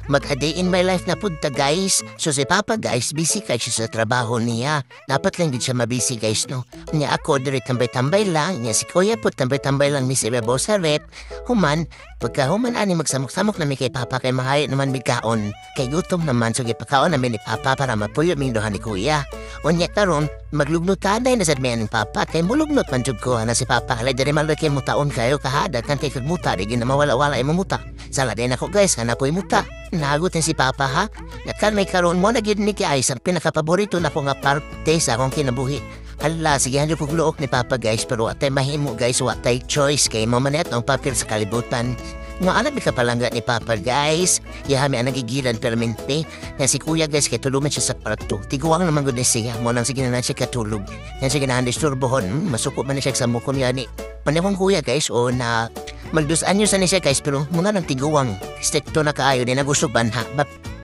Mag-a day in my life na punta guys. So si Papa guys, busy kay siya sa trabaho niya. Dapat lang din siya mabisi guys no. Niya ako diri tambay-tambay lang. Niya si Kuya po tambay-tambay lang miserable sa rep. Human, pagka human ani magsamok-samok na mi kay Papa kay mahayo naman migkaon. Kay gutom naman so gipakaon namin ni Papa para mapuyo mindohan ni Kuya. Unya karon maglugnutan na sad ni Papa kay mulugnot man jud ko na si Papa alay diri man kay mutaon kayo kahada kan kay muta di na mawala-wala ay mamuta. Sala din ako guys kana ko'y muta. Nagot si Papa ha. Nakan may karon mo na gid ni kay sa pinakapaborito na ko nga parte sa akong kinabuhi. Hala, sige hanyo kong luok ni Papa guys pero atay mahimo guys watay choice kay mo manet ang papel sa kalibutan. Nga alam ka palangga ni Papa guys. Yahami ang nagigilan permente. Yan si Kuya guys kay tuluman siya sa kwarto. Tiguang naman gud ni siya. Mo nang sige na siya katulog. Yan sige na disturbohon. Masuko man na siya sa mukon yani. Panewang Kuya guys o na magdus anyo sa ni siya guys pero muna nang tiguang. Stricto na kaayo din na gusto banha.